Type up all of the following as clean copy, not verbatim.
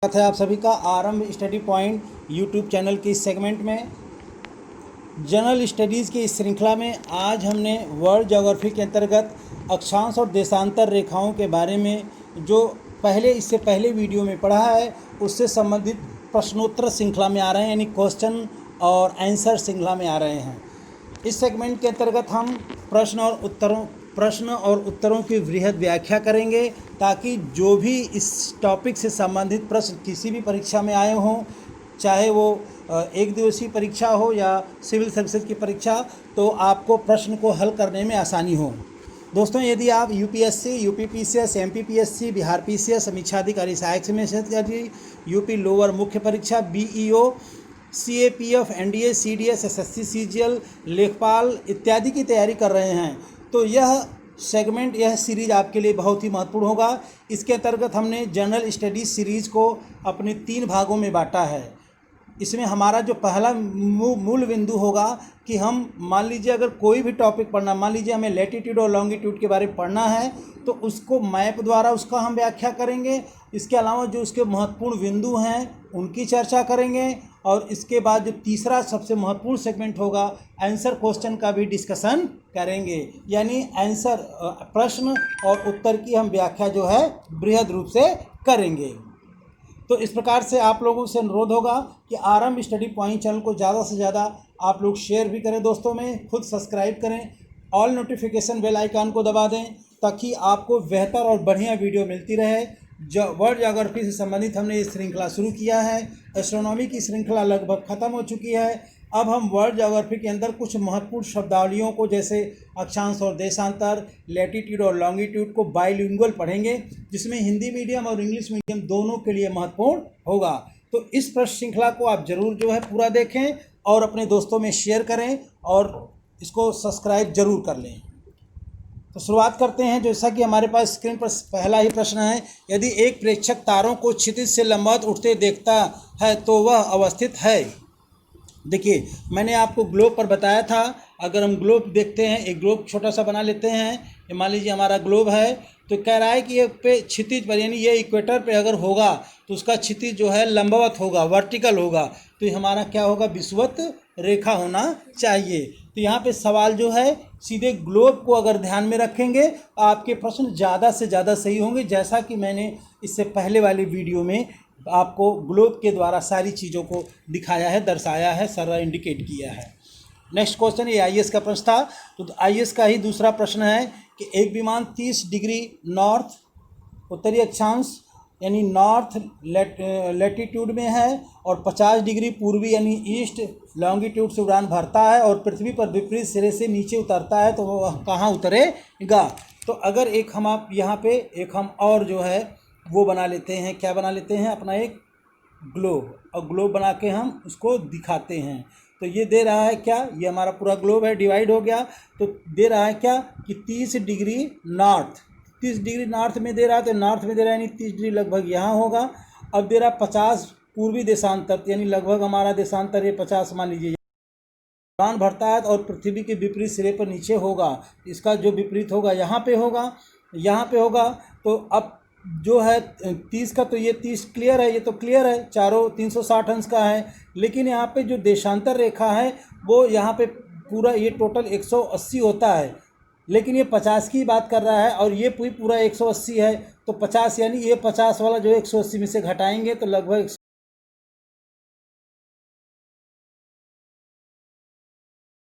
स्वागत है आप सभी का आरंभ स्टडी पॉइंट यूट्यूब चैनल के इस सेगमेंट में। जनरल स्टडीज़ की इस श्रृंखला में आज हमने वर्ल्ड ज्योग्राफी के अंतर्गत अक्षांश और देशांतर रेखाओं के बारे में जो इससे पहले वीडियो में पढ़ा है उससे संबंधित प्रश्नोत्तर श्रृंखला में आ रहे हैं, यानी क्वेश्चन और आंसर श्रृंखला में आ रहे हैं। इस सेगमेंट के अंतर्गत हम प्रश्न और उत्तरों की वृहद व्याख्या करेंगे ताकि जो भी इस टॉपिक से संबंधित प्रश्न किसी भी परीक्षा में आए हों, चाहे वो एक दिवसीय परीक्षा हो या सिविल सर्विसेज की परीक्षा, तो आपको प्रश्न को हल करने में आसानी हो। दोस्तों, यदि आप UPSC, UPPCS, MPPSC, Bihar PCS, समीक्षा अधिकारी, सहायक समीक्षा अधिकारी, यूपी लोअर मुख्य परीक्षा, BEO, CAPF, NDA, CDS, SSC, CGL, लेखपाल इत्यादि की तैयारी कर रहे हैं तो यह सेगमेंट, यह सीरीज़ आपके लिए बहुत ही महत्वपूर्ण होगा। इसके अंतर्गत हमने जनरल स्टडीज़ सीरीज़ को अपने 3 भागों में बांटा है। इसमें हमारा जो पहला मूल बिंदु होगा कि हम मान लीजिए अगर कोई भी टॉपिक पढ़ना, मान लीजिए हमें लैटीट्यूड और लॉन्गिट्यूड के बारे में पढ़ना है तो उसको मैप द्वारा उसका हम व्याख्या करेंगे। इसके अलावा जो उसके महत्वपूर्ण बिंदु हैं उनकी चर्चा करेंगे और इसके बाद जो तीसरा सबसे महत्वपूर्ण सेगमेंट होगा आंसर क्वेश्चन का भी डिस्कशन करेंगे, यानी आंसर प्रश्न और उत्तर की हम व्याख्या जो है बृहद रूप से करेंगे। तो इस प्रकार से आप लोगों से अनुरोध होगा कि आरंभ स्टडी पॉइंट चैनल को ज़्यादा से ज़्यादा आप लोग शेयर भी करें, दोस्तों में खुद सब्सक्राइब करें, ऑल नोटिफिकेशन बेल आइकन को दबा दें ताकि आपको बेहतर और बढ़िया वीडियो मिलती रहे। वर्ल्ड ज्योग्राफी से संबंधित हमने ये श्रृंखला शुरू किया है। एस्ट्रोनॉमी की श्रृंखला लगभग ख़त्म हो चुकी है। अब हम वर्ल्ड ज्योग्राफी के अंदर कुछ महत्वपूर्ण शब्दावलियों को, जैसे अक्षांश और देशांतर, लैटीट्यूड और लॉन्गिट्यूड को बाइलिंगुअल पढ़ेंगे, जिसमें हिंदी मीडियम और इंग्लिश मीडियम दोनों के लिए महत्वपूर्ण होगा। तो इस प्रश्न श्रृंखला को आप जरूर जो है पूरा देखें और अपने दोस्तों में शेयर करें और इसको सब्सक्राइब जरूर कर लें। तो शुरुआत करते हैं। जैसा कि हमारे पास स्क्रीन पर पहला ही प्रश्न है, यदि एक प्रेक्षक तारों को क्षितिज से लंबवत उठते देखता है तो वह अवस्थित है। देखिए, मैंने आपको ग्लोब पर बताया था। अगर हम ग्लोब देखते हैं, एक ग्लोब छोटा सा बना लेते हैं, मान लीजिए हमारा ग्लोब है, तो कह रहा है कि ये पे क्षितिज पर, यानी ये इक्वेटर पे अगर होगा तो उसका क्षितिज जो है लंबवत होगा, वर्टिकल होगा, तो ये हमारा क्या होगा, विषुवत रेखा होना चाहिए। तो यहाँ पे सवाल जो है सीधे ग्लोब को अगर ध्यान में रखेंगे तो आपके प्रश्न ज़्यादा से ज़्यादा सही होंगे, जैसा कि मैंने इससे पहले वाली वीडियो में आपको ग्लोब के द्वारा सारी चीज़ों को दिखाया है, दर्शाया है, सारा इंडिकेट किया है। नेक्स्ट क्वेश्चन, ये आईएएस का प्रश्न था, तो आईएएस का ही दूसरा प्रश्न है कि एक विमान 30 डिग्री नॉर्थ उत्तरी अक्षांश यानी नॉर्थ लैटीट्यूड में है और 50 डिग्री पूर्वी यानी ईस्ट लॉन्गिट्यूड से उड़ान भरता है और पृथ्वी पर विपरीत सिरे से नीचे उतरता है, तो वह कहाँ उतरेगा। तो अगर एक हम आप यहाँ पे एक हम और जो है वो बना लेते हैं, क्या बना लेते हैं, अपना एक ग्लोब, और ग्लोब बना के हम उसको दिखाते हैं। तो ये दे रहा है क्या, ये हमारा पूरा ग्लोब है, डिवाइड हो गया, तो दे रहा है क्या कि 30 डिग्री नॉर्थ, 30 डिग्री नॉर्थ में दे रहा है, तो नॉर्थ में दे रहा है यानी 30 डिग्री लगभग यहाँ होगा। अब दे रहा 50 पूर्वी देशांतर, यानी लगभग हमारा देशांतर ये 50 मान लीजिए उड़ान भरता है और पृथ्वी के विपरीत सिरे पर नीचे होगा। इसका जो विपरीत होगा यहाँ पे होगा, यहाँ पे होगा। तो अब जो है 30 का, तो ये 30 क्लियर है, ये तो क्लियर है, चारों 360 अंश का है। लेकिन यहाँ पे जो देशांतर रेखा है वो यहाँ पे पूरा ये टोटल 180 होता है, लेकिन ये 50 की बात कर रहा है और ये पूरा 180 है। तो 50 यानी ये 50 वाला जो 180 में से घटाएंगे तो लगभग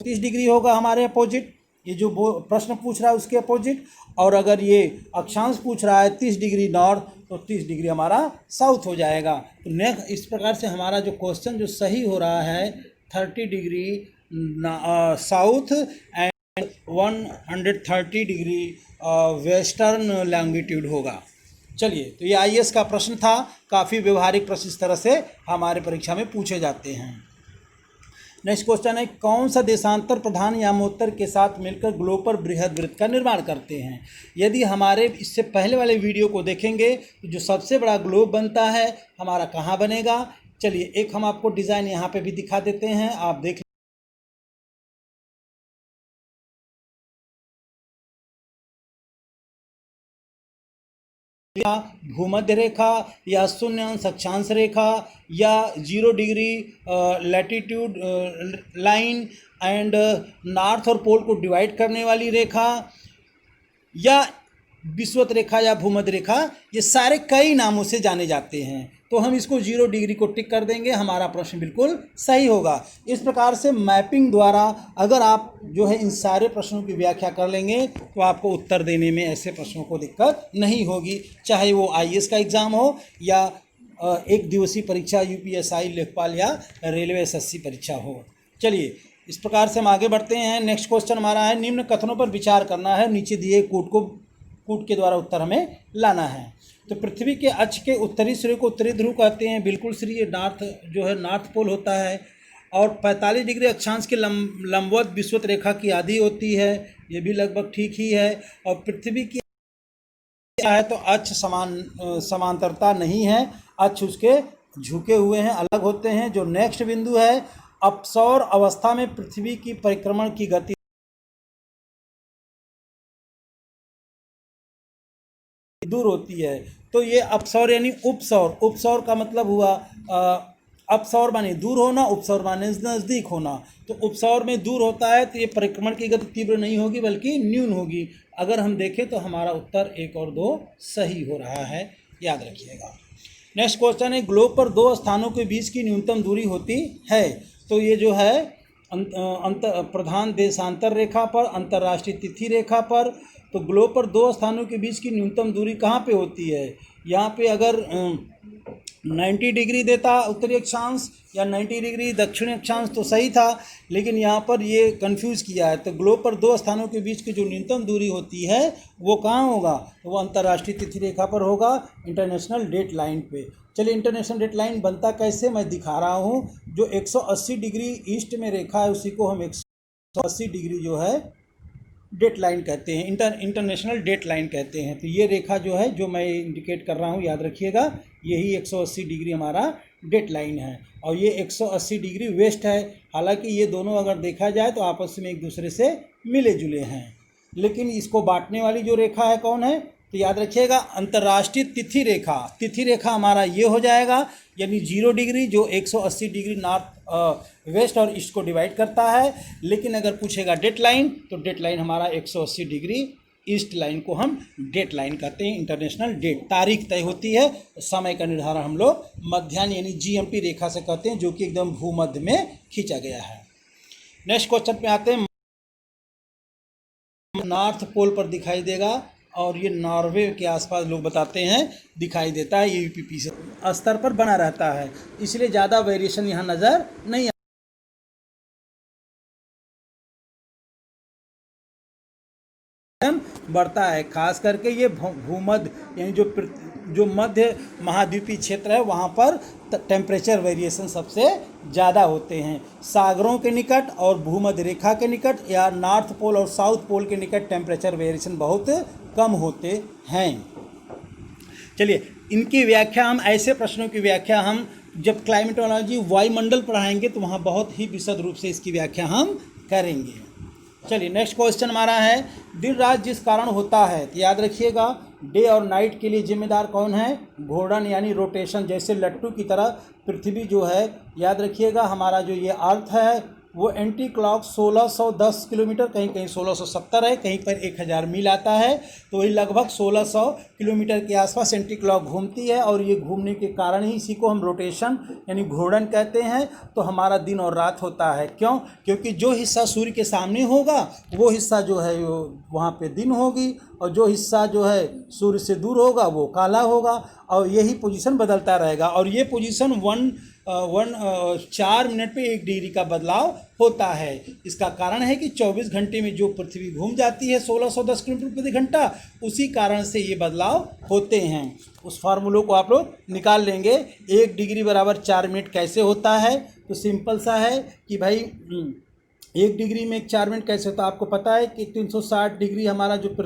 30 डिग्री होगा हमारे अपोजिट, ये जो प्रश्न पूछ रहा है उसके अपोजिट। और अगर ये अक्षांश पूछ रहा है 30 डिग्री नॉर्थ, तो 30 डिग्री हमारा साउथ हो जाएगा। तो नेक्स्ट इस प्रकार से हमारा जो क्वेश्चन जो सही हो रहा है 30 degree south and 130 degree western longitude होगा। चलिए, तो ये आईएएस का प्रश्न था। काफ़ी व्यवहारिक प्रश्न इस तरह से हमारे परीक्षा में पूछे जाते हैं। नेक्स्ट क्वेश्चन है, कौन सा देशांतर प्रधान यामोत्तर के साथ मिलकर ग्लोब पर बृहद वृत्त का निर्माण करते हैं। यदि हमारे इससे पहले वाले वीडियो को देखेंगे तो जो सबसे बड़ा ग्लोब बनता है हमारा कहाँ बनेगा। चलिए, एक हम आपको डिज़ाइन यहाँ पे भी दिखा देते हैं, आप देख या भूमध्य रेखा या शून्य अंश अक्षांश रेखा या 0 degree latitude line and north और पोल को डिवाइड करने वाली रेखा या विषुवत रेखा या भूमध्य रेखा, ये सारे कई नामों से जाने जाते हैं। तो हम इसको 0 डिग्री को टिक कर देंगे, हमारा प्रश्न बिल्कुल सही होगा। इस प्रकार से मैपिंग द्वारा अगर आप जो है इन सारे प्रश्नों की व्याख्या कर लेंगे तो आपको उत्तर देने में ऐसे प्रश्नों को दिक्कत नहीं होगी, चाहे वो आईएएस का एग्ज़ाम हो या एक दिवसीय परीक्षा यूपीएसआई, लेखपाल या रेलवे एसएससी परीक्षा हो। चलिए इस प्रकार से हम आगे बढ़ते हैं। नेक्स्ट क्वेश्चन हमारा है, निम्न कथनों पर विचार करना है, नीचे दिए कूट के द्वारा उत्तर हमें लाना है। तो पृथ्वी के अक्ष के उत्तरी सिरे को उत्तरी ध्रुव कहते हैं, बिल्कुल सही, ये नॉर्थ जो है नॉर्थ पोल होता है। और 45 डिग्री अक्षांश के लंबवत विषुवत रेखा की आधी होती है, ये भी लगभग ठीक ही है। और पृथ्वी की है तो अक्ष समांतरता नहीं है, अक्ष उसके झुके हुए हैं, अलग होते हैं। जो नेक्स्ट बिंदु है, अपसौर अवस्था में पृथ्वी की परिक्रमण की गति दूर होती है, तो ये अपसौर यानी उपसौर, उपसौर का मतलब हुआ अपसौर माने दूर होना, उपसौर माने नज़दीक होना। तो उपसौर में दूर होता है तो ये परिक्रमण की गति तीव्र नहीं होगी बल्कि न्यून होगी। अगर हम देखें तो हमारा उत्तर 1 और 2 सही हो रहा है, याद रखिएगा। नेक्स्ट क्वेश्चन है, ग्लोब पर 2 स्थानों के बीच की न्यूनतम दूरी होती है। तो ये जो है प्रधान देशांतर रेखा पर, अंतर्राष्ट्रीय तिथि रेखा पर, तो ग्लोब पर 2 स्थानों के बीच की न्यूनतम दूरी कहाँ पे होती है? यहाँ पे अगर 90 डिग्री देता उत्तरी अक्षांश या 90 डिग्री दक्षिणी अक्षांश तो सही था, लेकिन यहाँ पर ये कंफ्यूज किया है। तो ग्लोब पर 2 स्थानों के बीच की जो न्यूनतम दूरी होती है वो कहाँ होगा? तो वो अंतर्राष्ट्रीय तिथि रेखा पर होगा, इंटरनेशनल डेट लाइन पे। चलिए इंटरनेशनल डेट लाइन बनता कैसे मैं दिखा रहा हूँ। जो 180 डिग्री ईस्ट में रेखा है उसी को हम 180 डिग्री जो है डेट लाइन कहते हैं, इंटरनेशनल डेट लाइन कहते हैं। तो ये रेखा जो है जो मैं इंडिकेट कर रहा हूँ, याद रखिएगा, यही 180 डिग्री हमारा डेट लाइन है और ये 180 डिग्री वेस्ट है। हालांकि ये दोनों अगर देखा जाए तो आपस में एक दूसरे से मिले जुले हैं, लेकिन इसको बांटने वाली जो रेखा है कौन है? तो याद रखिएगा अंतर्राष्ट्रीय तिथि रेखा। तिथि रेखा हमारा ये हो जाएगा, यानी 0 डिग्री जो 180 डिग्री नॉर्थ वेस्ट और ईस्ट को डिवाइड करता है। लेकिन अगर पूछेगा डेट लाइन तो डेट लाइन हमारा 180 डिग्री ईस्ट लाइन को हम डेट लाइन कहते हैं। इंटरनेशनल डेट तारीख तय होती है, समय का निर्धारण हम लोग मध्याह्न यानी जीएमटी रेखा से करते हैं, जो कि एकदम भूमध्य में खींचा गया है। नेक्स्ट क्वेश्चन पे आते हैं। नॉर्थ पोल पर दिखाई देगा और ये नॉर्वे के आसपास लोग बताते हैं दिखाई देता है, ये यूपीपी से स्तर पर बना रहता है, इसलिए ज़्यादा वेरिएशन यहाँ नज़र नहीं बढ़ता है। खास करके ये भूमध्य यानी जो मध्य महाद्वीपीय क्षेत्र है वहाँ पर टेम्परेचर वेरिएशन सबसे ज़्यादा होते हैं। सागरों के निकट और भूमध्य रेखा के निकट या नॉर्थ पोल और साउथ पोल के निकट टेम्परेचर वेरिएशन बहुत कम होते हैं। चलिए इनकी व्याख्या, हम ऐसे प्रश्नों की व्याख्या हम जब क्लाइमेटोलॉजी वायुमंडल पढ़ाएंगे तो वहाँ बहुत ही विशद रूप से इसकी व्याख्या हम करेंगे। चलिए नेक्स्ट क्वेश्चन हमारा है, दिन रात जिस कारण होता है, तो याद रखिएगा डे और नाइट के लिए जिम्मेदार कौन है? घूर्णन यानी रोटेशन। जैसे लट्टू की तरह पृथ्वी जो है, याद रखिएगा हमारा जो ये अर्थ है वो एंटी क्लॉक 1610 किलोमीटर, कहीं कहीं 1670 है, कहीं पर 1000 मील आता है, तो वही लगभग 1600 किलोमीटर के आसपास एंटी क्लॉक घूमती है। और ये घूमने के कारण ही इसी को हम रोटेशन यानी घूर्णन कहते हैं। तो हमारा दिन और रात होता है, क्यों? क्योंकि जो हिस्सा सूर्य के सामने होगा वो हिस्सा जो है वो वहाँ पे दिन होगी, और जो हिस्सा जो है सूर्य से दूर होगा वो काला होगा, और यही पोजीशन बदलता रहेगा। और ये पोजीशन 4 मिनट पे 1 डिग्री का बदलाव होता है। इसका कारण है कि 24 घंटे में जो पृथ्वी घूम जाती है 1610 किलोमीटर प्रति घंटा, उसी कारण से ये बदलाव होते हैं। उस फार्मूलों को आप लोग निकाल लेंगे। 1 डिग्री बराबर 4 मिनट कैसे होता है? तो सिंपल सा है कि भाई 1 डिग्री में 4 मिनट कैसे होता है? आपको पता है कि 360 डिग्री हमारा जो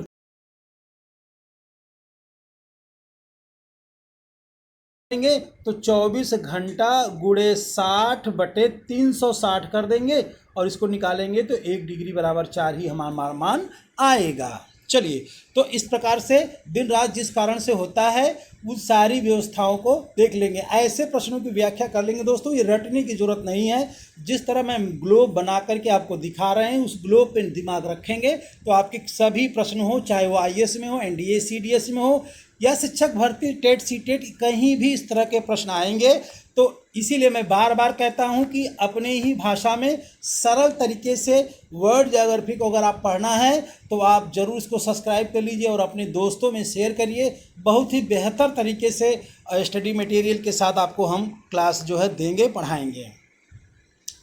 देंगे तो 24 घंटा गुणे 60/360 कर देंगे और इसको निकालेंगे तो 1 डिग्री बराबर 4 ही हमारा मान आएगा। चलिए, तो इस प्रकार से दिन रात जिस कारण से होता है उन सारी व्यवस्थाओं को देख लेंगे। ऐसे प्रश्नों की व्याख्या कर लेंगे दोस्तों, ये रटने की जरूरत नहीं है। जिस तरह मैं ग्लोब बना करके आपको दिखा रहे हैं उस ग्लोब पे दिमाग रखेंगे तो आपके सभी प्रश्न हो, चाहे वो आईएएस में हो, एनडीए सीडीएस में हो या शिक्षक भर्ती टेट सीटेट, कहीं भी इस तरह के प्रश्न आएंगे। तो इसीलिए मैं बार बार कहता हूं कि अपने ही भाषा में सरल तरीके से वर्ल्ड ज्योग्राफी को अगर आप पढ़ना है तो आप जरूर इसको सब्सक्राइब कर लीजिए और अपने दोस्तों में शेयर करिए। बहुत ही बेहतर तरीके से स्टडी मटेरियल के साथ आपको हम क्लास जो है देंगे, पढ़ाएंगे।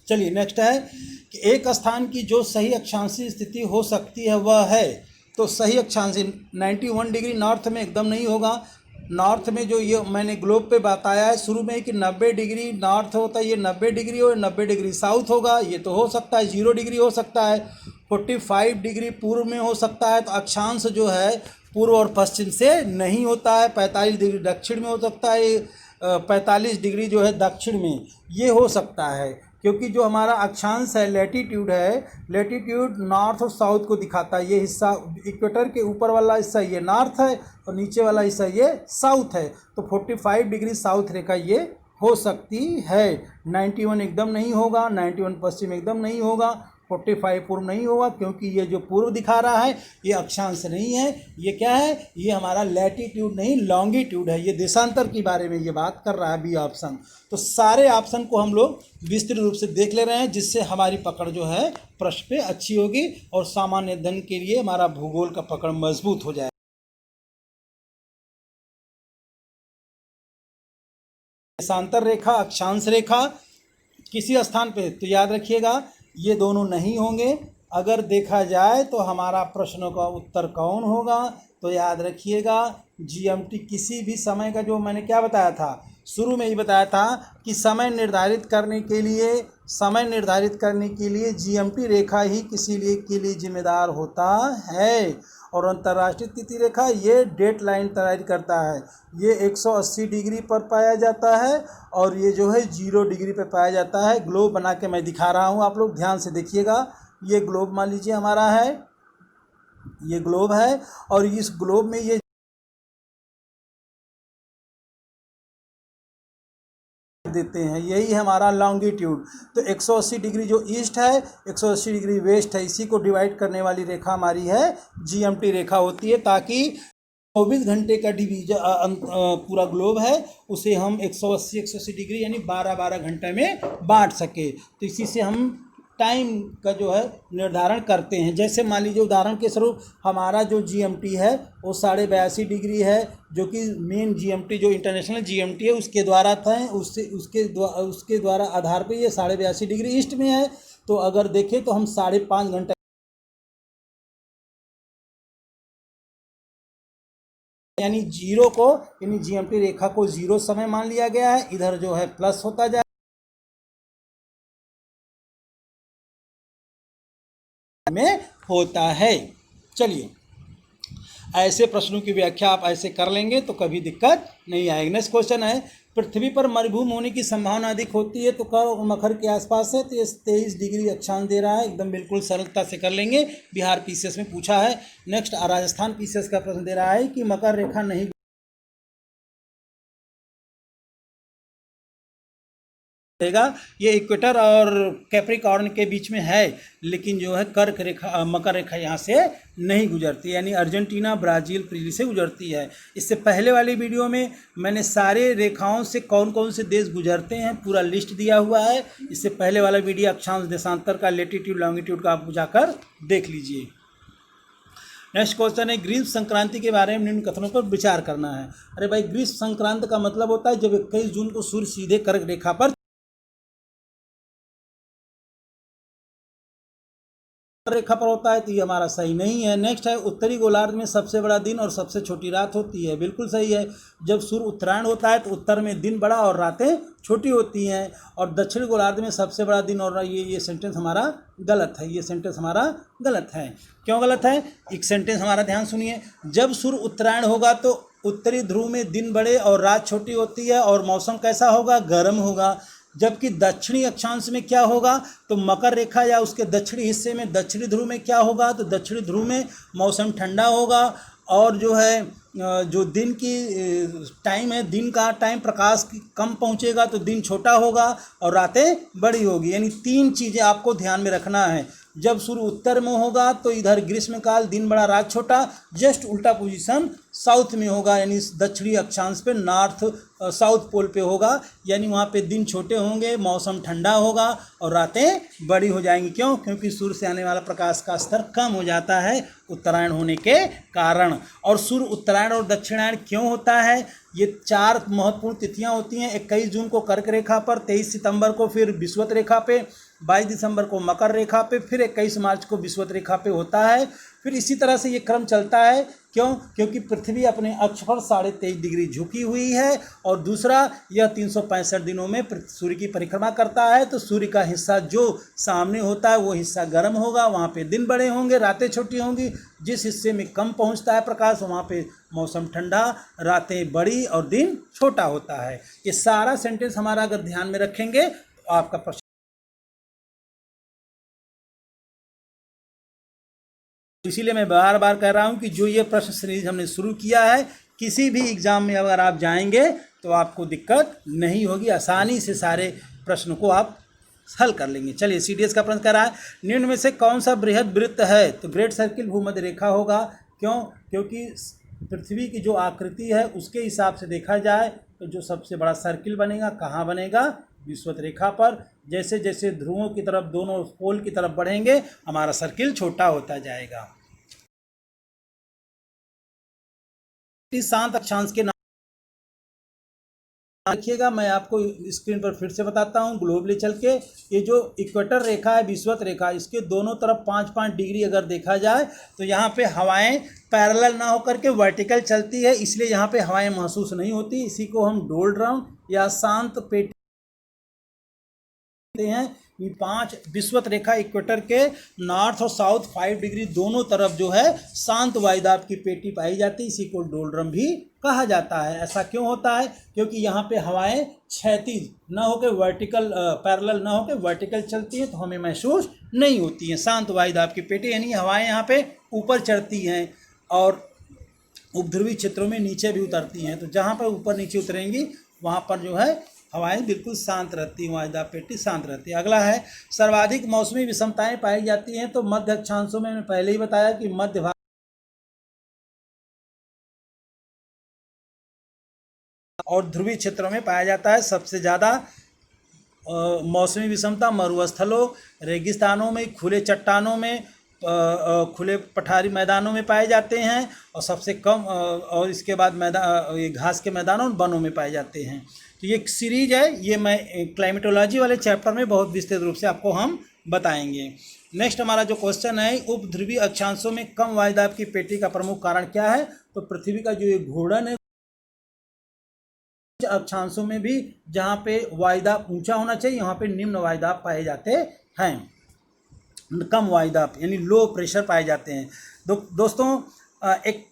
चलिए, नेक्स्ट है कि एक स्थान की जो सही अक्षांशीय स्थिति हो सकती है वह है, तो सही अक्षांशीय 91 डिग्री नॉर्थ में एकदम नहीं होगा। नॉर्थ में जो ये मैंने ग्लोब पे बताया है शुरू में कि 90 डिग्री नॉर्थ होता है, ये 90 डिग्री और 90 डिग्री साउथ होगा, ये तो हो सकता है। 0 डिग्री हो सकता है, 45 डिग्री पूर्व में हो सकता है, तो अक्षांश जो है पूर्व और पश्चिम से नहीं होता है। 45 डिग्री दक्षिण में हो सकता है, 45 डिग्री जो है दक्षिण में, ये हो सकता है। क्योंकि जो हमारा अक्षांश है लैटीट्यूड है, लैटीट्यूड नॉर्थ और साउथ को दिखाता है। ये हिस्सा इक्वेटर के ऊपर वाला हिस्सा ये नॉर्थ है और नीचे वाला हिस्सा ये साउथ है, तो 45 डिग्री साउथ रेखा ये हो सकती है। 91 एकदम नहीं होगा, 91 पश्चिम एकदम नहीं होगा, 45 पूर्व नहीं होगा, क्योंकि ये जो पूर्व दिखा रहा है ये अक्षांश नहीं है, ये क्या है, ये हमारा लैटीट्यूड नहीं लॉन्गिट्यूड है। ये देशांतर के बारे में ये बात कर रहा है बी ऑप्शन। तो सारे ऑप्शन को हम लोग विस्तृत रूप से देख ले रहे हैं, जिससे हमारी पकड़ जो है प्रश्न पे अच्छी होगी और सामान्य अध्ययन के लिए हमारा भूगोल का पकड़ मजबूत हो जाए। देशांतर रेखा, अक्षांश रेखा किसी स्थान पे, तो याद रखिएगा ये दोनों नहीं होंगे। अगर देखा जाए तो हमारा प्रश्नों का उत्तर कौन होगा, तो याद रखिएगा जीएमटी किसी भी समय का, जो मैंने क्या बताया था शुरू में ही बताया था कि समय निर्धारित करने के लिए जीएमटी रेखा ही किसी के लिए जिम्मेदार होता है। और अंतर्राष्ट्रीय तिथि रेखा ये डेट लाइन तैयार करता है, ये 180 डिग्री पर पाया जाता है और ये जो है 0 डिग्री पर पाया जाता है। ग्लोब बना के मैं दिखा रहा हूँ, आप लोग ध्यान से देखिएगा। ये ग्लोब मान लीजिए हमारा है, ये ग्लोब है और इस ग्लोब में ये देते हैं, यही है हमारा लॉन्गिट्यूड। तो 180 डिग्री जो ईस्ट है, 180 डिग्री वेस्ट है, इसी को डिवाइड करने वाली रेखा हमारी है जीएमटी रेखा होती है, ताकि 24 घंटे का डिवीजन पूरा ग्लोब है उसे हम 180 डिग्री यानी 12 घंटे में बांट सके। तो इसी से हम टाइम का जो है निर्धारण करते हैं। जैसे मान लीजिए उदाहरण के स्वरूप हमारा जो जीएमटी है वो 82.5 डिग्री है, जो कि मेन जीएमटी जो इंटरनेशनल जीएमटी है उसके द्वारा था, उसके द्वारा आधार पे ये 82.5 डिग्री ईस्ट में है। तो अगर देखें तो हम 5.5 घंटे यानी जीरो को, यानी जीएमटी रेखा को 0 समय मान लिया गया है, इधर जो है प्लस होता जाए में होता है। चलिए, ऐसे प्रश्नों की व्याख्या आप ऐसे कर लेंगे तो कभी दिक्कत नहीं आएगी। नेक्स्ट क्वेश्चन है, पृथ्वी पर मरुभूमि होने की संभावना अधिक होती है तो कब और मकर के आसपास है, तो ये 23 डिग्री अक्षांश दे रहा है, एकदम बिल्कुल सरलता से कर लेंगे। बिहार पीसीएस में पूछा है। नेक्स्ट राजस्थान पीसीएस का प्रश्न दे रहा है कि मकर रेखा नहीं ये इक्वेटर और कैप्रिकॉर्न के बीच में है, लेकिन जो है कर्क रेखा, मकर रेखा यहाँ से नहीं गुजरती, यानी अर्जेंटीना ब्राज़ील चिली से गुजरती है। इससे पहले वाली वीडियो में मैंने सारे रेखाओं से कौन कौन से देश गुजरते हैं पूरा लिस्ट दिया हुआ है। इससे पहले वाला वीडियो अक्षांश देशांतर का लेटीट्यूड लॉन्गिट्यूड का आप जाकर देख लीजिए। नेक्स्ट क्वेश्चन है, ग्रीष्म संक्रांति के बारे में निम्न कथनों पर विचार करना है। अरे भाई, ग्रीष्म संक्रांति का मतलब होता है जब 21 जून को सूर्य सीधे कर्क रेखा पर रेखा पर होता है, तो ये हमारा सही नहीं है। नेक्स्ट है, उत्तरी गोलार्ध में सबसे बड़ा दिन और सबसे छोटी रात होती है, बिल्कुल सही है। जब सूर्य उत्तरायण होता है तो उत्तर में दिन बड़ा और रातें छोटी होती हैं, और दक्षिण गोलार्ध में सबसे बड़ा दिन और ये सेंटेंस हमारा गलत है, ये सेंटेंस हमारा गलत है। क्यों गलत है, एक सेंटेंस हमारा ध्यान सुनिए। जब सूर्य उत्तरायण होगा तो उत्तरी ध्रुव में दिन बड़े और रात छोटी होती है और मौसम कैसा होगा, गर्म होगा। जबकि दक्षिणी अक्षांश में क्या होगा, तो मकर रेखा या उसके दक्षिणी हिस्से में दक्षिणी ध्रुव में क्या होगा, तो दक्षिणी ध्रुव में मौसम ठंडा होगा और जो है जो दिन की टाइम है, दिन का टाइम प्रकाश कम पहुंचेगा तो दिन छोटा होगा और रातें बड़ी होगी। यानी तीन चीज़ें आपको ध्यान में रखना है। जब सूर्य उत्तर में होगा तो इधर ग्रीष्मकाल, दिन बड़ा रात छोटा। जस्ट उल्टा पोजीशन साउथ में होगा, यानी दक्षिणी अक्षांश पे नॉर्थ साउथ पोल पे होगा, यानी वहाँ पे दिन छोटे होंगे, मौसम ठंडा होगा और रातें बड़ी हो जाएंगी। क्यों? क्योंकि सूर्य से आने वाला प्रकाश का स्तर कम हो जाता है उत्तरायण होने के कारण। और सूर्य उत्तरायण और दक्षिणायण क्यों होता है? ये चार महत्वपूर्ण तिथियां होती हैं। 21 जून को कर्क रेखा पर, 23 सितंबर को फिर विषुवत रेखा पे, 22 दिसंबर को मकर रेखा पे, फिर 21 मार्च को विषुवत रेखा पे होता है। फिर इसी तरह से ये क्रम चलता है। क्यों? क्योंकि पृथ्वी अपने अक्ष पर 23.5 डिग्री झुकी हुई है और दूसरा यह 365 दिनों में सूर्य की परिक्रमा करता है। तो सूर्य का हिस्सा जो सामने होता है वो हिस्सा गर्म होगा, वहाँ पे दिन बड़े होंगे, रातें छोटी होंगी। जिस हिस्से में कम पहुँचता है प्रकाश वहाँ पे मौसम ठंडा, रातें बड़ी और दिन छोटा होता है। ये सारा सेंटेंस हमारा अगर ध्यान में रखेंगे तो आपका प्रश्न। इसीलिए मैं बार बार कह रहा हूं कि जो ये प्रश्न सीरीज हमने शुरू किया है, किसी भी एग्जाम में अगर आप जाएंगे तो आपको दिक्कत नहीं होगी, आसानी से सारे प्रश्नों को आप हल कर लेंगे। चलिए सीडीएस का प्रश्न कर रहा है, निम्न में से कौन सा बृहद वृत्त है? तो ग्रेट सर्किल भूमध्य रेखा होगा। क्यों? क्योंकि पृथ्वी की जो आकृति है उसके हिसाब से देखा जाए तो जो सबसे बड़ा सर्किल बनेगा कहाँ बनेगा? विषुवत रेखा पर। जैसे जैसे ध्रुवों की तरफ, दोनों पोल की तरफ बढ़ेंगे हमारा सर्किल छोटा होता जाएगा। इस शांत अक्षांश के नाम रखिएगा, मैं आपको स्क्रीन पर फिर से बताता हूँ ग्लोबली चल के। ये जो इक्वेटर रेखा है, विषुवत रेखा, इसके दोनों तरफ 5-5 डिग्री अगर देखा जाए तो यहाँ पे हवाएं पैरेलल ना होकर के वर्टिकल चलती है, इसलिए यहाँ पे हवाएं महसूस नहीं होती। इसी को हम डोल्ड्रम या शांत पेटी हैं। ये 5 विषुवत रेखा इक्वेटर के नॉर्थ और साउथ 5 डिग्री दोनों तरफ जो है शांत वायुदाब की पेटी पाई जाती है, इसी को डोल्ड्रम भी कहा जाता है। ऐसा क्यों होता है? क्योंकि यहाँ पे हवाएं क्षैतिज न होकर वर्टिकल, पैरेलल न होकर वर्टिकल चलती हैं तो हमें महसूस नहीं होती हैं। शांत वायुदाब की पेटी यानी हवाएं यहाँ पे ऊपर चढ़ती हैं और उपध्रुवी क्षेत्रों में नीचे भी उतरती हैं। तो जहाँ पर ऊपर नीचे उतरेंगी वहाँ पर जो है हवाएं बिल्कुल शांत रहती हैं, वायुदाब पेटी शांत रहती है। अगला है, सर्वाधिक मौसमी विषमताएं पाई जाती हैं। तो मध्य अक्षांशों में मैंने पहले ही बताया कि मध्य भाग और ध्रुवीय क्षेत्रों में पाया जाता है। सबसे ज़्यादा मौसमी विषमता मरुस्थलों, रेगिस्तानों में, खुले चट्टानों में, खुले पठारी मैदानों में पाए जाते हैं और सबसे कम और इसके बाद मैदान, ये घास के मैदानों और वनों में पाए जाते हैं। तो ये एक सीरीज है, ये मैं क्लाइमेटोलॉजी वाले चैप्टर में बहुत विस्तृत रूप से आपको हम बताएंगे। नेक्स्ट हमारा जो क्वेश्चन है, उपध्रुवीय अक्षांशों में कम वायुदाब की पेटी का प्रमुख कारण क्या है? तो पृथ्वी का जो ये घूर्णन है, अक्षांशों में भी जहाँ पे वायुदाब ऊंचा होना चाहिए यहाँ पे निम्न वायुदाब पाए जाते हैं, कम वायुदाब यानी लो प्रेशर पाए जाते हैं। दोस्तों एक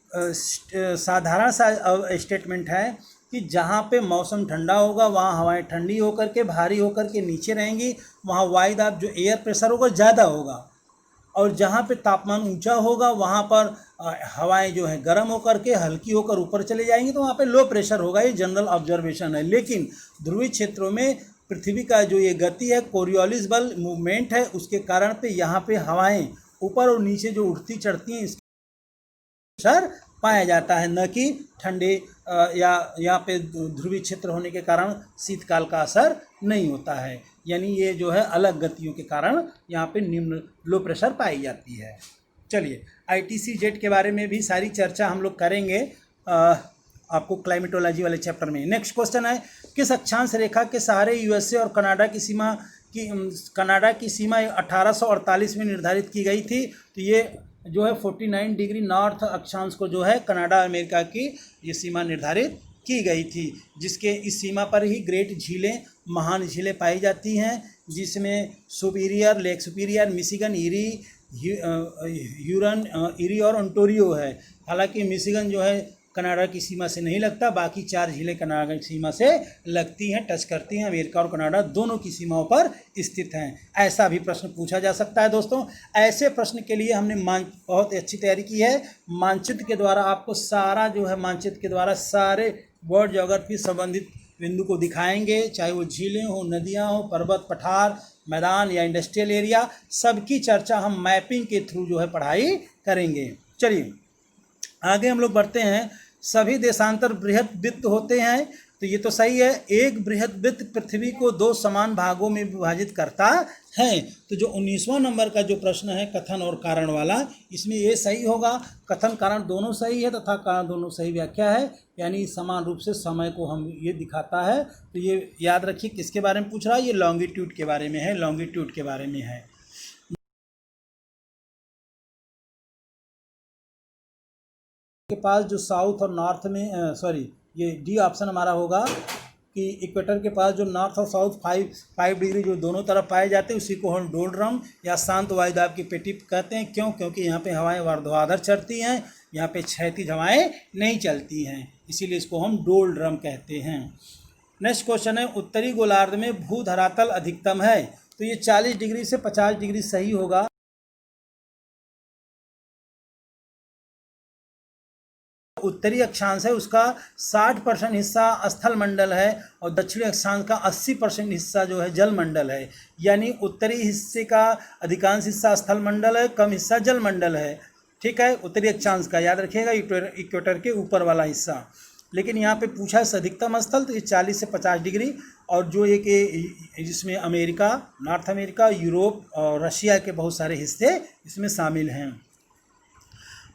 साधारण सा स्टेटमेंट है कि जहाँ पे मौसम ठंडा होगा वहाँ हवाएं ठंडी होकर के, भारी होकर के नीचे रहेंगी, वहाँ वायुदाब जो एयर प्रेशर होगा ज़्यादा होगा। और जहाँ पे तापमान ऊंचा होगा वहाँ पर हवाएं जो है गर्म होकर के हल्की होकर ऊपर चले जाएंगी, तो वहाँ पे लो प्रेशर होगा। ये जनरल ऑब्जर्वेशन है। लेकिन ध्रुवीय क्षेत्रों में पृथ्वी का जो ये गति है, कोरियोलिस बल मूवमेंट है, उसके कारण पे यहाँ पे हवाएं ऊपर और नीचे जो उठती चढ़ती हैं प्रेशर पाया जाता है, न कि ठंडे या यहाँ पे ध्रुवीय क्षेत्र होने के कारण शीतकाल का असर नहीं होता है। यानी ये जो है अलग गतियों के कारण यहाँ पे निम्न लो प्रेशर पाई जाती है। चलिए आईटीसी जेट के बारे में भी सारी चर्चा हम लोग करेंगे आपको क्लाइमेटोलॉजी वाले चैप्टर में। नेक्स्ट क्वेश्चन है, किस अक्षांश रेखा के सहारे यूएसए और कनाडा की सीमा 1848 में निर्धारित की गई थी? तो ये जो है 49 डिग्री नॉर्थ अक्षांश को जो है कनाडा अमेरिका की ये सीमा निर्धारित की गई थी, जिसके इस सीमा पर ही ग्रेट झीलें, महान झीलें पाई जाती हैं, जिसमें Superior, Lake Superior, Michigan, Huron, Erie और ओंटारियो है। हालांकि मिशिगन जो है कनाडा की सीमा से नहीं लगता, बाकी 4 झीलें कनाडा की सीमा से लगती हैं, टच करती हैं। अमेरिका और कनाडा दोनों की सीमाओं पर स्थित हैं। ऐसा भी प्रश्न पूछा जा सकता है दोस्तों। ऐसे प्रश्न के लिए हमने बहुत अच्छी तैयारी की है। मानचित्र के द्वारा आपको सारा जो है, मानचित्र के द्वारा सारे वर्ल्ड ज्योग्राफी संबंधित बिंदु को दिखाएंगे, चाहे वो झीलें हो, नदियाँ हो, पर्वत, पठार, मैदान या इंडस्ट्रियल एरिया, सबकी चर्चा हम मैपिंग के थ्रू जो है पढ़ाई करेंगे। चलिए आगे हम लोग बढ़ते हैं। सभी देशांतर बृहद वृत्त होते हैं, तो ये तो सही है। एक बृहद वृत्त पृथ्वी को 2 समान भागों में विभाजित करता है। तो जो 19वां नंबर का जो प्रश्न है कथन और कारण वाला, इसमें ये सही होगा। कथन कारण दोनों सही है तथा कारण दोनों सही व्याख्या है, यानी समान रूप से समय को हम ये दिखाता है। तो ये याद रखिए किसके बारे में पूछ रहा है, ये लॉन्गिट्यूड के बारे में है, लॉन्गिट्यूड के बारे में है। के पास जो साउथ और नॉर्थ में ये डी ऑप्शन हमारा होगा कि इक्वेटर के पास जो नॉर्थ और साउथ 5 डिग्री जो दोनों तरफ पाए जाते हैं, उसी को हम डोलड्रम या शांत वायुदाब की पेटी कहते हैं। क्यों? क्योंकि यहाँ पे हवाएं ऊर्ध्वाधर चलती हैं, यहाँ पे क्षैतिज हवाएं नहीं चलती हैं, इसीलिए इसको हम डोलड्रम कहते हैं। नेक्स्ट क्वेश्चन है, उत्तरी गोलार्ध में भू धरातल अधिकतम है, तो ये 40 डिग्री से 50 डिग्री सही होगा। उत्तरी अक्षांश है उसका 60% हिस्सा स्थल मंडल है और दक्षिणी अक्षांश का 80% हिस्सा जो है जल मंडल है। यानी उत्तरी हिस्से का अधिकांश हिस्सा स्थल मंडल है, कम हिस्सा जल मंडल है। ठीक है, उत्तरी अक्षांश का याद रखिएगा, इक्वेटर के ऊपर वाला हिस्सा। लेकिन यहाँ पे पूछा है अधिकतम स्थल, तो ये 40 से 50 डिग्री। और जो एक जिसमें अमेरिका, नॉर्थ अमेरिका, यूरोप और रशिया के बहुत सारे हिस्से इसमें शामिल हैं।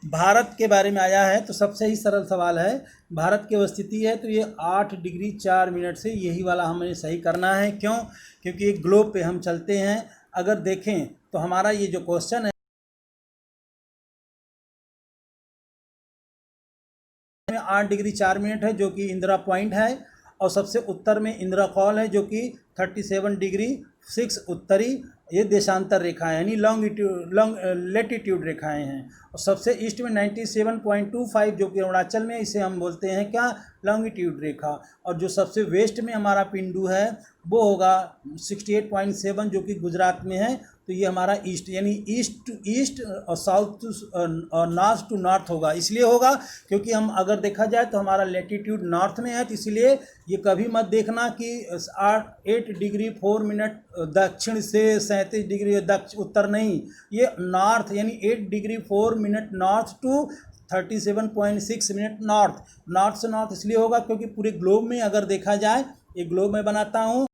भारत के बारे में आया है, तो सबसे ही सरल सवाल है। भारत की स्थिति है तो ये 8 डिग्री 4 मिनट से, यही वाला हमें सही करना है। क्यों? क्योंकि एक ग्लोब पे हम चलते हैं। अगर देखें तो हमारा ये जो क्वेश्चन है 8 डिग्री 4 मिनट है, जो कि इंदिरा पॉइंट है, और सबसे उत्तर में इंदिरा कॉल है, जो कि 37 डिग्री 6 उत्तरी, ये देशांतर रेखा है, यानी लेटीट्यूड रेखाएं हैं। और सबसे ईस्ट में 97.25 जो कि अरुणाचल में, इसे हम बोलते हैं क्या, लॉन्गिट्यूड रेखा। और जो सबसे वेस्ट में हमारा पिंडू है वो होगा 68.7 जो कि गुजरात में है। तो ये हमारा ईस्ट, यानी ईस्ट टू ईस्ट और साउथ टू और नॉर्थ टू नॉर्थ होगा। इसलिए होगा क्योंकि हम अगर देखा जाए तो हमारा लेटीट्यूड नॉर्थ में है, तो इसलिए ये कभी मत देखना कि 8 डिग्री 4 मिनट दक्षिण से 37 डिग्री उत्तर, नहीं, ये नॉर्थ, यानी 8 degree 4 minute north to 37.6 minute north से नॉर्थ इसलिए होगा क्योंकि पूरे ग्लोब में अगर देखा जाए, ये ग्लोब में बनाता हूँ,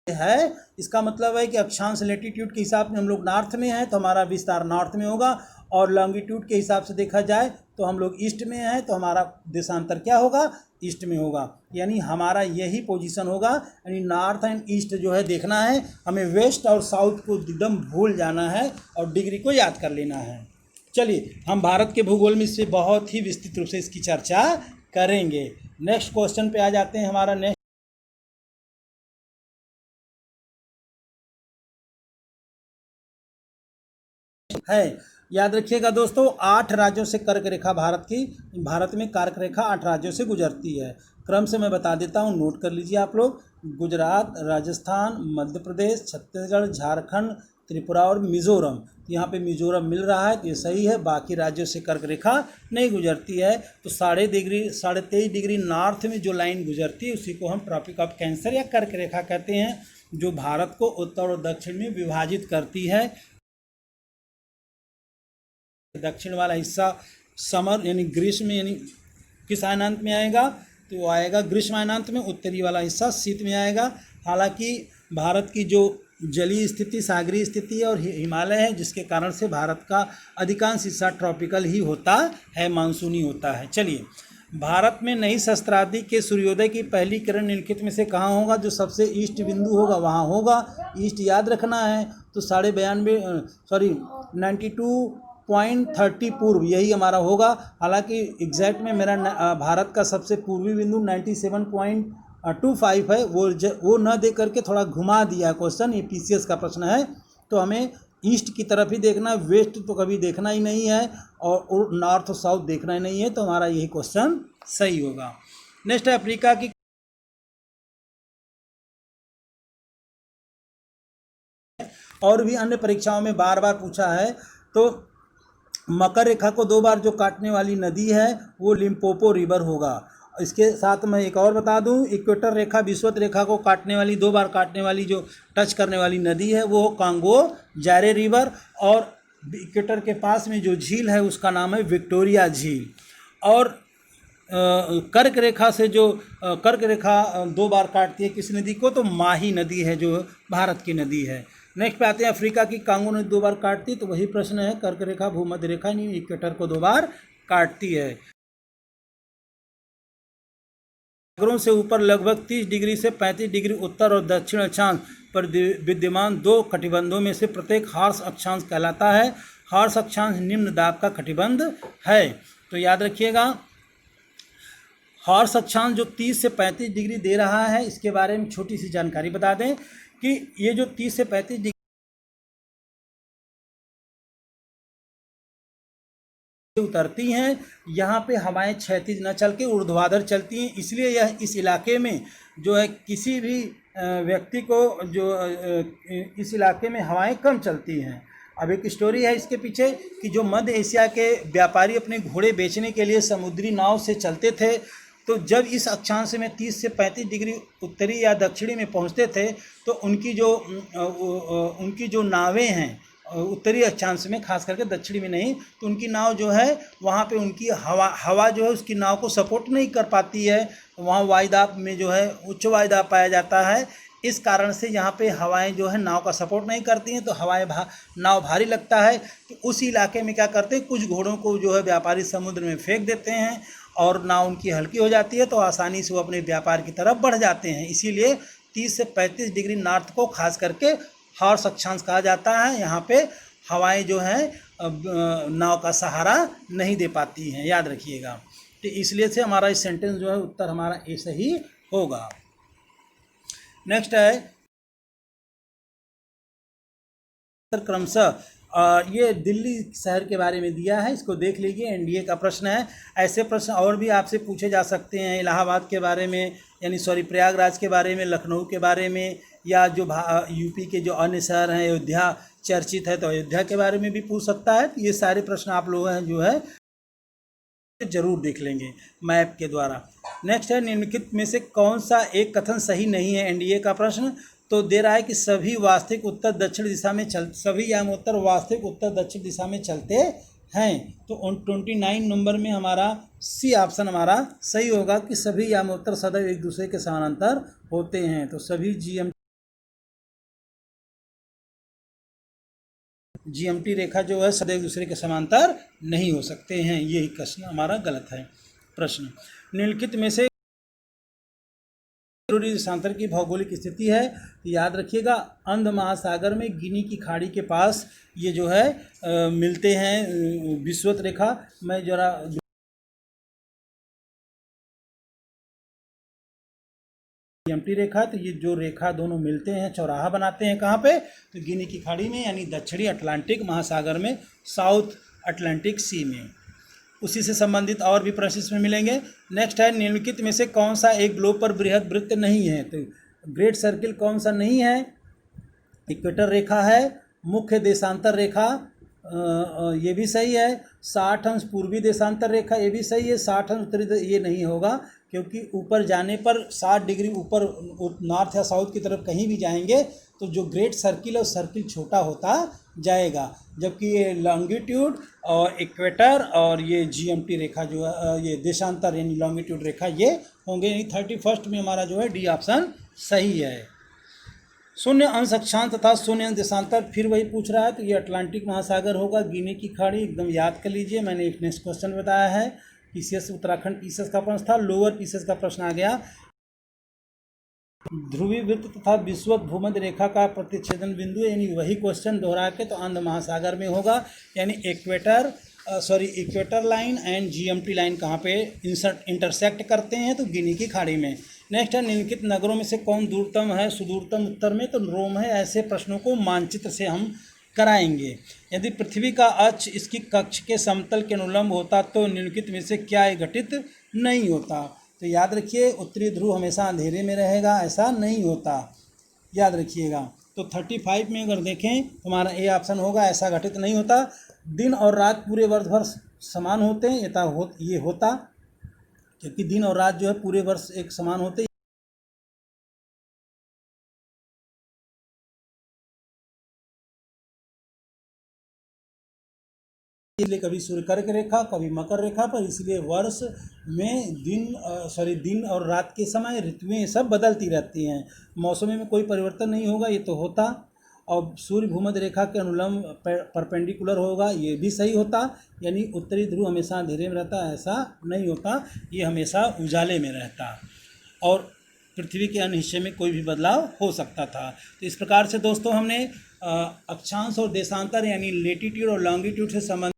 है, इसका मतलब है कि अक्षांश लेटीट्यूड के हिसाब से हम लोग नॉर्थ में हैं तो हमारा विस्तार नॉर्थ में होगा, और लॉन्गिट्यूड के हिसाब से देखा जाए तो हम लोग ईस्ट में हैं तो हमारा देशांतर क्या होगा, ईस्ट में होगा। यानी हमारा यही पोजीशन होगा, यानी नॉर्थ एंड ईस्ट जो है देखना है हमें, वेस्ट और साउथ को एकदम भूल जाना है और डिग्री को याद कर लेना है। चलिए हम भारत के भूगोल में इससे बहुत ही विस्तृत रूप से इसकी चर्चा करेंगे। नेक्स्ट क्वेश्चन पे आ जाते हैं। हमारा नेक्स्ट है, याद रखिएगा दोस्तों, 8 राज्यों से कर्क रेखा भारत में कर्क रेखा 8 राज्यों से गुजरती है। क्रम से मैं बता देता हूँ, नोट कर लीजिए आप लोग। गुजरात, राजस्थान, मध्य प्रदेश, छत्तीसगढ़, झारखंड, त्रिपुरा और मिजोरम। यहाँ पे मिजोरम मिल रहा है तो ये सही है, बाकी राज्यों से कर्क रेखा नहीं गुजरती है। तो 23.5 डिग्री नॉर्थ में जो लाइन गुजरती है उसी को हम ट्रॉपिक ऑफ कैंसर या कर्क रेखा कहते हैं, जो भारत को उत्तर और दक्षिण में विभाजित करती है। दक्षिण वाला हिस्सा समर यानी ग्रीष्म यानी किस अयनांत में आएगा, तो वो आएगा ग्रीष्म अयनांत में। उत्तरी वाला हिस्सा शीत में आएगा। हालांकि भारत की जो जलीय स्थिति, सागरीय स्थिति और हिमालय है, जिसके कारण से भारत का अधिकांश हिस्सा ट्रॉपिकल ही होता है, मानसूनी होता है। चलिए, भारत में नई सहस्त्राब्दी के सूर्योदय की पहली किरण निम्नलिखित में से कहाँ होगा? जो सबसे ईस्ट बिंदु होगा वहाँ होगा। ईस्ट याद रखना है, तो 92.30 पूर्व यही हमारा होगा। हालांकि एग्जैक्ट में मेरा भारत का सबसे पूर्वी बिंदु 97.25 है, वो न दे करके थोड़ा घुमा दिया क्वेश्चन, ये पीसीएस का प्रश्न है, तो हमें ईस्ट की तरफ ही देखना, वेस्ट तो कभी देखना ही नहीं है, और नॉर्थ और साउथ देखना ही नहीं है। तो हमारा यही क्वेश्चन सही होगा। नेक्स्ट है अफ्रीका की और भी अन्य परीक्षाओं में बार बार पूछा है। तो मकर रेखा को 2 बार जो काटने वाली नदी है वो लिम्पोपो रिवर होगा। इसके साथ मैं एक और बता दूं, इक्वेटर रेखा विषुवत रेखा को काटने वाली 2 बार काटने वाली जो टच करने वाली नदी है वो कांगो जारे रिवर, और इक्वेटर के पास में जो झील है उसका नाम है विक्टोरिया झील। और कर्क रेखा से जो कर्क रेखा 2 बार काटती है किस नदी को, तो माही नदी है जो भारत की नदी है। नेक्स्ट पे आते हैं अफ्रीका की कांगो नदी 2 बार काटती, तो वही प्रश्न है, कर्क रेखा भूमध्य रेखा नहीं इक्वेटर को 2 बार काटती है। सागरों से ऊपर लगभग 30 डिग्री से 35 डिग्री उत्तर और दक्षिण अक्षांश पर विद्यमान 2 कटिबंधों में से प्रत्येक हार्स अक्षांश कहलाता है। हार्स अक्षांश निम्न दाब का कटिबंध है। तो याद रखिएगा, हार्स अक्षांश जो 30 से 35 डिग्री दे रहा है, इसके बारे में छोटी सी जानकारी बता दें कि ये जो 30 से 35 डिग्री उतरती हैं, यहाँ पे हवाएं क्षैतिज न चल के ऊर्ध्वाधर चलती हैं, इसलिए यह इस इलाके में जो है किसी भी व्यक्ति को जो इस इलाके में हवाएं कम चलती हैं। अब एक स्टोरी है इसके पीछे कि जो मध्य एशिया के व्यापारी अपने घोड़े बेचने के लिए समुद्री नाव से चलते थे, तो जब इस अक्षांश में 30 से 35 डिग्री उत्तरी या दक्षिणी में पहुंचते थे तो उनकी जो नावें हैं उत्तरी अक्षांश में, खास करके दक्षिणी में नहीं, तो उनकी नाव जो है वहाँ पे उनकी हवा जो है उसकी नाव को सपोर्ट नहीं कर पाती है। वहाँ वायुदाब में जो है उच्च वायुदाब पाया जाता है। इस कारण से यहाँ पे हवाएं जो है नाव का सपोर्ट नहीं करती हैं, तो नाव भारी लगता है। तो उस इलाके में क्या करते हैं, कुछ घोड़ों को जो है व्यापारी समुद्र में फेंक देते हैं और नाव उनकी हल्की हो जाती है, तो आसानी से वो अपने व्यापार की तरफ बढ़ जाते हैं। इसीलिए 30 से 35 डिग्री नॉर्थ को खास करके हार्स अक्षांश कहा जाता है। यहाँ पे हवाएं जो हैं नाव का सहारा नहीं दे पाती हैं, याद रखिएगा। तो इसलिए से हमारा इस सेंटेंस जो है उत्तर हमारा ए सही होगा। नेक्स्ट है क्रमशः ये दिल्ली शहर के बारे में दिया है, इसको देख लीजिए, एनडीए का प्रश्न है। ऐसे प्रश्न और भी आपसे पूछे जा सकते हैं, इलाहाबाद के बारे में प्रयागराज के बारे में, लखनऊ के बारे में, या जो यूपी के जो अन्य शहर हैं, अयोध्या चर्चित है तो अयोध्या के बारे में भी पूछ सकता है। तो ये सारे प्रश्न आप लोग हैं जो है जरूर देख लेंगे मैप के द्वारा। नेक्स्ट है निम्नलिखित में से कौन सा एक कथन सही नहीं है, एनडीए का प्रश्न। तो दे रहा है कि सभी वास्तविक उत्तर दक्षिण दिशा में सभी यामोत्तर वास्तविक उत्तर दक्षिण दिशा में चलते हैं। तो 29 नंबर में हमारा सी ऑप्शन हमारा सही होगा कि सभी यामोत्तर सदैव एक दूसरे के समानांतर होते हैं। तो सभी जीएमटी रेखा जो है सदैव एक दूसरे के समांतर नहीं हो सकते हैं। यही प्रश्न हमारा गलत है। प्रश्न निम्नलिखित में से देशांतर की भौगोलिक स्थिति है, तो याद रखिएगा अंध महासागर में गिनी की खाड़ी के पास ये जो है मिलते हैं विषुवत रेखा। मैं जरा जीएमटी रेखा, तो ये जो रेखा दोनों मिलते हैं चौराहा बनाते हैं कहाँ पे, तो गिनी की खाड़ी में, यानी दक्षिणी अटलांटिक महासागर में, साउथ अटलांटिक सी में। उसी से संबंधित और भी प्रश्न इसमें मिलेंगे। नेक्स्ट है निम्नलिखित में से कौन सा एक ग्लोब पर बृहद वृत्त नहीं है। तो ग्रेट सर्किल कौन सा नहीं है, इक्वेटर रेखा है, मुख्य देशांतर रेखा ये भी सही है, 60 अंश पूर्वी देशांतर रेखा ये भी सही है, 60 अंश उत्तरी ये नहीं होगा, क्योंकि ऊपर जाने पर 60 डिग्री ऊपर नॉर्थ या साउथ की तरफ कहीं भी जाएंगे तो जो ग्रेट सर्किल और सर्किल छोटा होता जाएगा, जबकि ये लॉन्गिट्यूड और इक्वेटर और ये जीएमटी रेखा जो है ये देशांतर यानी लॉन्गिट्यूड रेखा ये होंगे। यानी 31 में हमारा जो है डी ऑप्शन सही है। शून्य अंश अक्षांश तथा शून्य अंश देशांतर फिर वही पूछ रहा है, तो ये अटलांटिक महासागर होगा, गिनी की खाड़ी एकदम याद कर लीजिए। मैंने एक नेक्स्ट क्वेश्चन बताया है, पीसीएस उत्तराखंड पीसीएस का प्रश्न था, लोअर पीसीएस का प्रश्न आ गया। ध्रुवी वृत्त तथा विषुवत भूमध्य रेखा का प्रतिच्छेदन बिंदु, यानी वही क्वेश्चन दोहरा के तो अंध महासागर में होगा, यानी equator line and GMT line कहाँ पे इंटरसेक्ट करते हैं, तो गिनी की खाड़ी में। नेक्स्ट है निम्नलिखित नगरों में से कौन दूरतम है, सुदूरतम उत्तर में, तो रोम है। ऐसे प्रश्नों को मानचित्र से हम कराएंगे। यदि पृथ्वी का अक्ष इसकी कक्ष के समतल के अनुलंब होता तो निम्नलिखित में से क्या ये घटित नहीं होता। तो याद रखिए, उत्तरी ध्रुव हमेशा अंधेरे में रहेगा, ऐसा नहीं होता, याद रखिएगा। तो 35 में अगर देखें तो हमारा ए ऑप्शन होगा, ऐसा घटित नहीं होता। दिन और रात पूरे वर्ष भर समान होते हैं, ये होता, क्योंकि दिन और रात जो है पूरे वर्ष एक समान होते हैं। इसलिए कभी सूर्य कर्क रेखा, कभी मकर रेखा पर, इसलिए वर्ष में दिन और रात के समय ऋतुएं सब बदलती रहती हैं। मौसम में कोई परिवर्तन नहीं होगा, ये तो होता। और सूर्य भूमध्य रेखा के अनुलंब परपेंडिकुलर होगा, ये भी सही होता। यानी उत्तरी ध्रुव हमेशा अंधेरे में रहता, ऐसा नहीं होता, ये हमेशा उजाले में रहता। और पृथ्वी के अन्य हिस्से में कोई भी बदलाव हो सकता था। तो इस प्रकार से दोस्तों हमने अक्षांश और देशांतर यानी लेटीट्यूड और लॉन्गिट्यूड से संबंधित